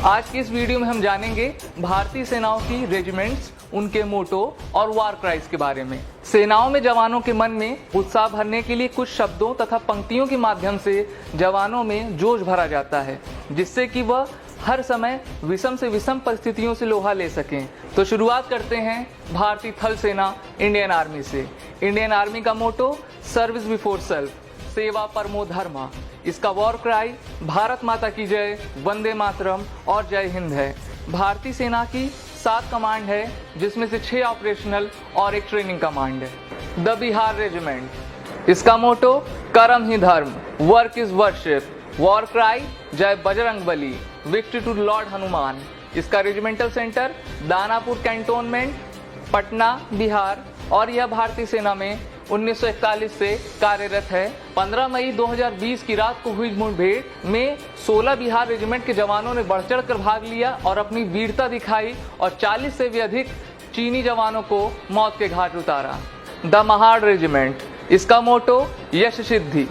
आज की इस वीडियो में हम जानेंगे भारतीय सेनाओं की रेजिमेंट्स, उनके मोटो और वार क्राइज के बारे में। सेनाओं में जवानों के मन में उत्साह भरने के लिए कुछ शब्दों तथा पंक्तियों के माध्यम से जवानों में जोश भरा जाता है, जिससे कि वह हर समय विषम से विषम परिस्थितियों से लोहा ले सकें। तो शुरुआत करते हैं भारतीय थल सेना इंडियन आर्मी से। इंडियन आर्मी का मोटो सर्विस बिफोर सेल्फ, सेवा परमो धर्मा। इसका वॉर क्राई भारत माता की जय, वंदे मातरम और जय हिंद है। भारतीय सेना की 7 कमांड है, जिसमें से 6 ऑपरेशनल और 1 ट्रेनिंग कमांड है। द बिहार रेजिमेंट, इसका मोटो कर्म ही धर्म, work is worship. War cry जय Bajrangbali, victory to lord Hanuman. इसका regimental centre Danapur cantonment, Patna, Bihar और यह भारतीय सेना में 1941 से कार्यरत है। 15 मई 2020 की रात को हुई मुठभेड़ में 16 बिहार रेजिमेंट के जवानों ने बढ़ चढ़ कर भाग लिया और अपनी वीरता दिखाई और 40 से भी अधिक चीनी जवानों को मौत के घाट उतारा। द महाड़ रेजिमेंट, इसका मोटो यश सिद्धि,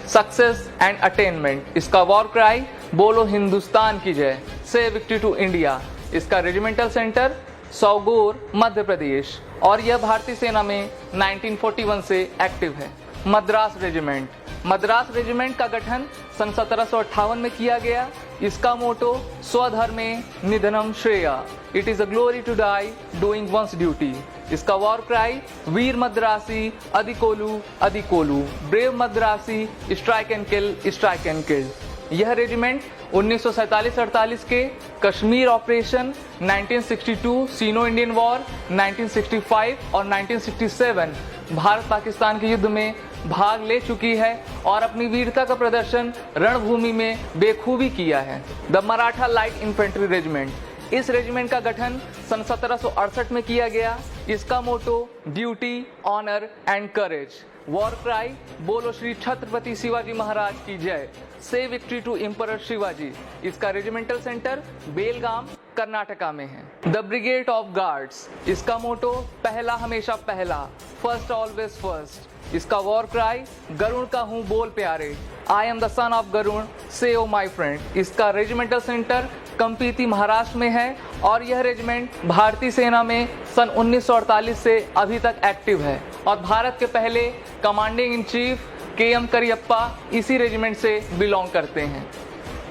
सक्सेस एंड अटेनमेंट। इसका वॉर क्राई बोलो हिंदुस्तान की जय, से विक्ट्री टू इंडिया। इसका रेजिमेंटल सेंटर सौगोर, मध्य प्रदेश और यह भारतीय सेना में 1941 से एक्टिव है। मद्रास रेजिमेंट, मद्रास रेजिमेंट का गठन सन 1758 में किया गया। इसका मोटो स्वधर्मे निधनम श्रेया, it is a glory to die doing one's duty. इसका वॉर क्राई वीर मद्रासी अधिकोलू अधिकोलू, brave Madrasi strike and kill, strike and kill. यह रेजिमेंट 1947-48 के Kashmir operation, 1962 Sino Indian war, 1965 और 1967 भारत पाकिस्तान के युद्ध में भाग ले चुकी है और अपनी वीरता का प्रदर्शन रणभूमि में बेखूबी किया है। The Maratha light infantry regiment, इस रेजिमेंट का गठन सन 1768 में किया गया। इसका motto duty, honour and courage. War cry बोलो श्री छत्रपति शिवाजी महाराज की जय, say victory to emperor Shivaji. इसका रेजिमेंटल सेंटर बेलगाम, कर्नाटका में है। द ब्रिगेड ऑफ गार्ड्स, इसका मोटो पहला हमेशा पहला, फर्स्ट ऑलवेज फर्स्ट। इसका वॉर क्राई गरुण का हूँ बोल प्यारे, I am the son of Garun, say oh my friend. इसका रेजिमेंटल सेंटर कंपीती, महाराष्ट्र में है और यह रेजिमेंट भारतीय सेना में सन 1948 से अभी तक एक्टिव है और भारत के पहले commanding in chief KM Cariappa इसी रेजिमेंट से बिलोंग करते हैं।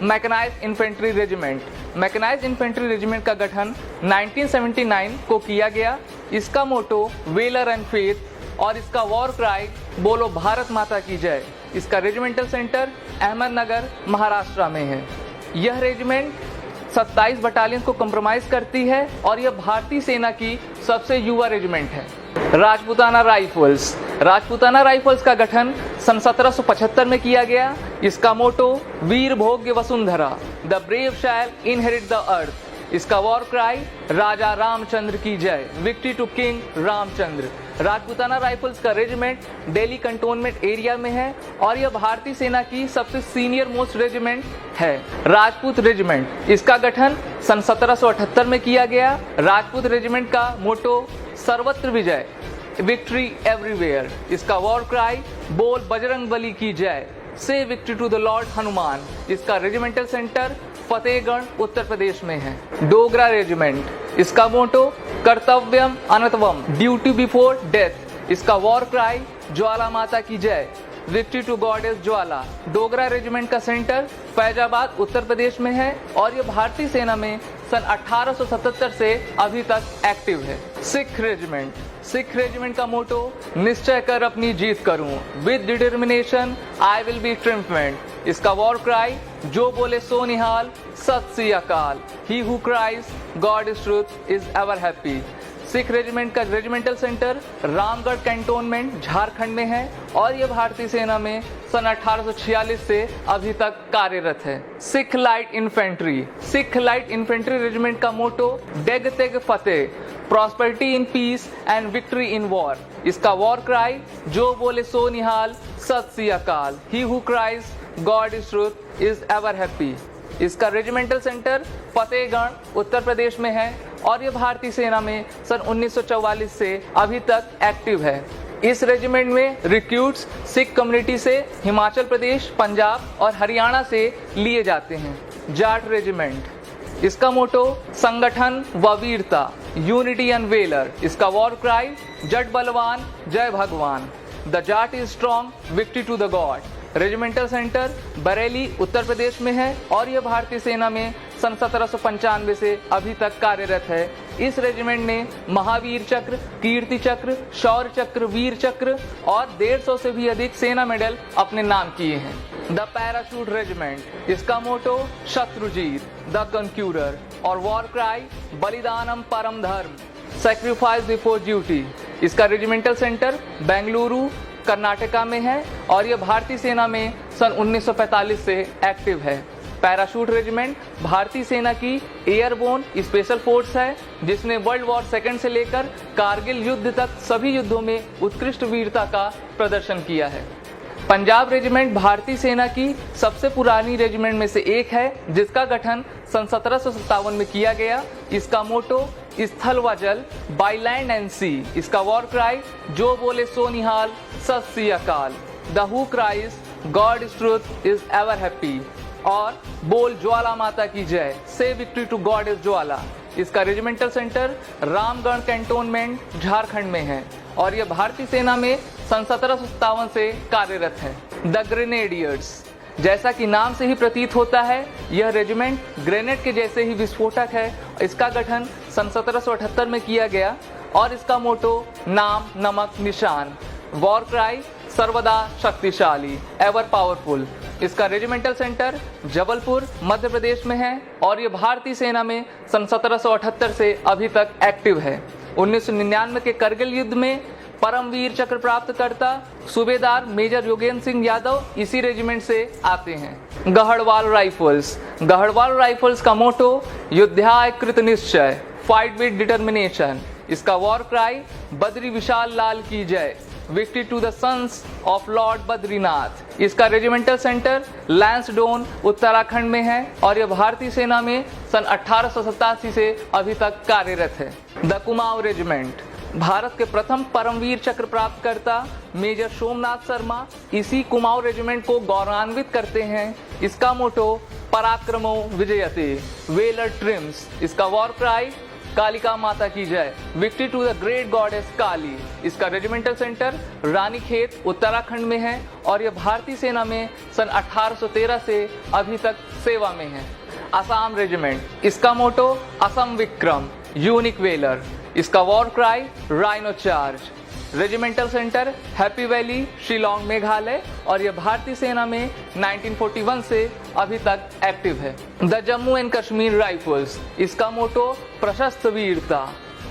Mechanised infantry regiment, mechanised infantry regiment का गठन 1979 को किया गया। इसका मोटो वेलर एंड फेथ और इसका वॉर क्राई बोलो भारत माता की जय। इसका रेजिमेंटल सेंटर अहमदनगर, महाराष्ट्र में है। यह रेजिमेंट 27 बटालियन को कंप्रोमाइज करती है और यह भारतीय सेना की सबसे युवा रेजिमेंट है। राजपूताना राइफल्स, राजपूताना राइफल्स का गठन सन 1775 में किया गया। इसका मोटो वीर भोग्य वसुंधरा, the brave shall inherit the earth. इसका वॉर क्राई राजा रामचंद्र की जय, victory to king Ramchandra. Rajputana rifles का रेजिमेंट दिल्ली कंटोनमेंट एरिया में है और यह भारतीय सेना की सबसे सीनियर मोस्ट रेजिमेंट है। राजपूत रेजिमेंट, इसका गठन सन 1778 में किया गया। राजपूत रेजिमेंट का मोटो सर्वत्र विजय, विक्ट्री एवरीवेयर। इसका वॉर क्राई बोल बजरंगबली की जय, say victory to the lord Hanuman. इसका रेजिमेंटल सेंटर फतेहगढ़, उत्तर प्रदेश में है। डोगरा रेजिमेंट, इसका मोटो कर्तव्यम अनतवम, ड्यूटी बिफोर डेथ। इसका वॉर क्राई ज्वाला माता की जय, victory to goddess Jwala. Dogra regiment का सेंटर फैजाबाद, उत्तर प्रदेश में है और यह भारतीय सेना में सन 1877 से अभी तक एक्टिव है। सिख रेजिमेंट, सिख रेजिमेंट का मोटो निश्चय कर अपनी जीत करूं, with determination I will be triumphant. इसका वॉर क्राई जो बोले सो निहाल, सत श्री अकाल, he who cries God is truth is ever happy. Sikh regiment का regimental centre Ramgarh cantonment, Jharkhand में है और यह भारतीय सेना में सन 1846 से अभी तक कार्यरत है। Sikh light infantry, Sikh light infantry regiment का मोटो डेग तेग फतेह, prosperity in peace and victory in war. इसका वॉर क्राई जो बोले सो निहाल, सत श्री अकाल, he who cries God is truth is ever happy. इसका रेजिमेंटल सेंटर फतेहगढ़, उत्तर प्रदेश में है और यह भारतीय सेना में सन 1944 से अभी तक एक्टिव है। इस रेजिमेंट में रिक्रूट्स सिख कम्युनिटी से हिमाचल प्रदेश, पंजाब और हरियाणा से लिए जाते हैं। जाट रेजिमेंट, इसका मोटो संगठन व वीरता, यूनिटी एंड वेलर। इसका वॉर क्राई जट बलवान जय भगवान, the Jat is strong victory to the God. Regimental centre Bareilly Uttar Pradesh में है और यह भारतीय सेना में सन 1795 से अभी तक कार्यरत है। इस रेजिमेंट ने महावीर चक्र, कीर्ति चक्र, शौर्य चक्र, वीर चक्र और 150 से भी अधिक सेना मेडल अपने नाम किए हैं। द पैराशूट रेजिमेंट, इसका मोटो शत्रुजीत द कन्क्यूरर और वॉर क्राई बलिदानम परम धर्म, सैक्रिफाइस बिफोर ड्यूटी। इसका रेजिमेंटल सेंटर बेंगलुरु कर्नाटका में है और यह भारतीय सेना में सन 1945 से एक्टिव है। पैराशूट रेजिमेंट भारतीय सेना की एयरबोर्न स्पेशल फोर्स है जिसने वर्ल्ड वॉर सेकेंड से लेकर कारगिल युद्ध तक सभी युद्धों में उत्कृष्ट वीरता का प्रदर्शन किया है। पंजाब रेजिमेंट भारतीय सेना की सबसे पुरानी रेजिमेंट में से एक है जिसका गठन सन 1757 में किया गया। इसका मोटो स्थल व जल, बाय लैंड एंड सी। इसका वॉर क्राई जो बोले सो निहाल, सत श्री अकाल, the who cries God is truth is ever happy और बोल ज्वाला माता की जय, say victory to God is ज्वाला। इसका regimental centre Ramgarh cantonment Jharkhand में है और यह भारतीय सेना में सन 1757 से कार्यरत है। द ग्रेनेडियर्स, जैसा कि नाम से ही प्रतीत होता है यह रेजिमेंट ग्रेनेड के जैसे ही विस्फोटक है। इसका गठन सन 1778 में किया गया और इसका मोटो नाम नमक निशान, वॉर क्राई सर्वदा शक्तिशाली एवर पावरफुल। इसका रेजिमेंटल सेंटर जबलपुर मध्य प्रदेश में है और यह भारतीय सेना में सन 1778 से अभी तक एक्टिव है। 1999 के करगिल युद्ध में परमवीर चक्र प्राप्त करता सूबेदार मेजर योगेंद्र सिंह यादव इसी रेजिमेंट से आते हैं। गढ़वाल राइफल्स, गढ़वाल राइफल्स का मोटो युद्धाय कृत निश्चय, फाइट विद डिटर्मिनेशन। इसका वॉर क्राई बद्री विशाल लाल की जय, victory to the sons of lord Badrinath. इसका रेजिमेंटल सेंटर लैंसडोन उत्तराखंड में है और यह भारतीय सेना में सन 1887 से अभी तक कार्यरत है। द कुमाऊं रेजिमेंट, भारत के प्रथम परमवीर चक्र प्राप्त करता मेजर सोमनाथ शर्मा इसी कुमाऊं रेजिमेंट को गौरवान्वित करते हैं। इसका मोटो पराक्रमो विजयते, वेलर ट्रिम्स। इसका वॉर क्राई कालिका माता की जय, victory to the great goddess Kali. इसका रेजिमेंटल सेंटर रानीखेत उत्तराखंड में है और यह भारतीय सेना में सन 1813 से अभी तक सेवा में है। असम रेजिमेंट, इसका मोटो असम विक्रम, यूनिक वेलर। इसका war cry rhino charge. Regimental centre happy valley Shillong Meghalaya और यह भारतीय सेना में 1941 से अभी तक एक्टिव है। The Jammu and Kashmir rifles, इसका मोटो प्रशस्त वीरता,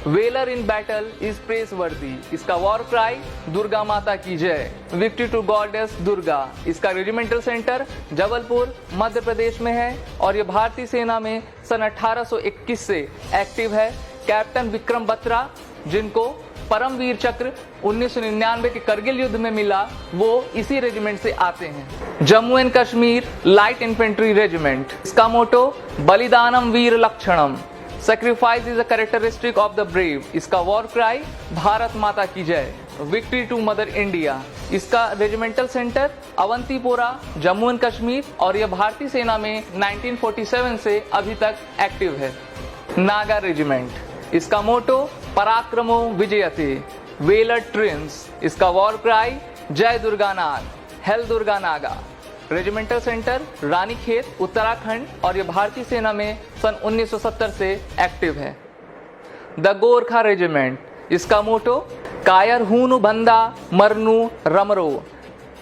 वेलर इन बैटल इज प्रेसवर्दी। इसका वॉर क्राई दुर्गा माता की जय, विक्ट्री टू गॉडेस दुर्गा। इसका रेजिमेंटल सेंटर जबलपुर मध्य प्रदेश में है और यह भारतीय सेना में सन 1821 से एक्टिव है। कैप्टन विक्रम बत्रा जिनको परमवीर चक्र 1999 के करगिल युद्ध में मिला वो इसी रेजिमेंट से आते हैं। Jammu and Kashmir light infantry regiment, इसका मोटो बलिदानम वीर लक्षणम, sacrifice is a characteristic of the brave. इसका वॉर क्राई भारत माता की जय, विक्ट्री टू मदर इंडिया। इसका regimental centre Awantipora Jammu and Kashmir और यह भारतीय सेना में 1947 से अभी तक एक्टिव है। नागा रेजिमेंट, इसका मोटो पराक्रमो विजयते, वेलर ट्रिम्स। इसका वॉर क्राई जय Durga Naga, hail Durga Naga. Regimental centre Ranikhet Uttarakhand और यह भारतीय सेना में सन 1970 से एक्टिव है। द गोरखा रेजिमेंट, इसका मोटो कायर हूनु बंदा मरनु रमरो,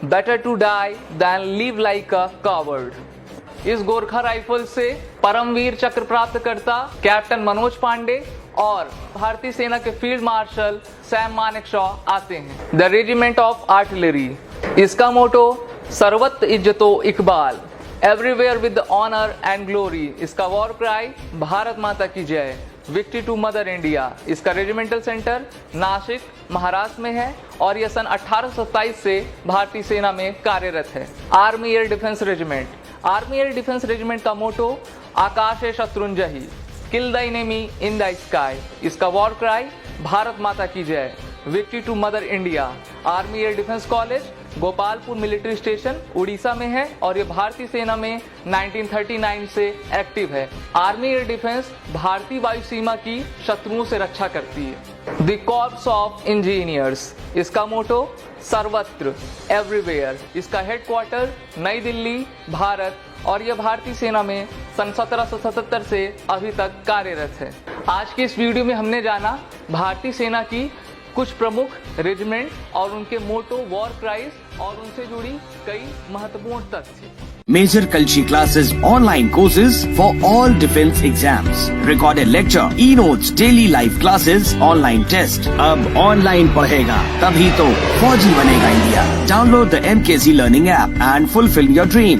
better to die than live like a coward. इस गोरखा राइफल से परमवीर चक्र प्राप्त करता कैप्टन मनोज पांडे और भारतीय सेना के फील्ड मार्शल सैम मानेकशॉ आते हैं। द रेजिमेंट ऑफ आर्टिलरी, इसका मोटो सर्वत्र इज्जतो इकबाल, everywhere with honour and glory. इसका वॉर क्राई भारत माता की जय, विक्ट्री टू मदर इंडिया। इसका रेजिमेंटल सेंटर नासिक महाराष्ट्र में है और यह सन 1827 से भारतीय सेना में कार्यरत है। Army air defence regiment, army air defence regiment का मोटो आकाशे शत्रुंजयी, kill the enemy in the sky. इसका वॉर क्राई भारत माता की जय, victory to mother India. Army air defence college Gopalpur military station Orissa में है और ये भारतीय सेना में 1939 से एक्टिव है। आर्मी एयर डिफेंस भारतीय वायु सीमा की शत्रुओं से रक्षा करती है। द कॉर्प्स ऑफ इंजीनियर्स, इसका मोटो सर्वत्र एवरीवेयर। इसका हेडक्वार्टर नई दिल्ली भारत और यह भारतीय सेना में सन 1777 से अभी तक कार्यरत है। आज की इस वीडियो में हमने जाना भारतीय सेना की कुछ प्रमुख रेजिमेंट और उनके मोटो, वॉर क्राइज और उनसे जुड़ी कई महत्वपूर्ण तथ्य। Major Kalshi classes, online courses for all defense exams, recorded lecture, e-notes, daily live classes, online test। अब online पढ़ेगा तभी तो फौजी बनेगा India. Download the MKC Learning app and fulfill your dream।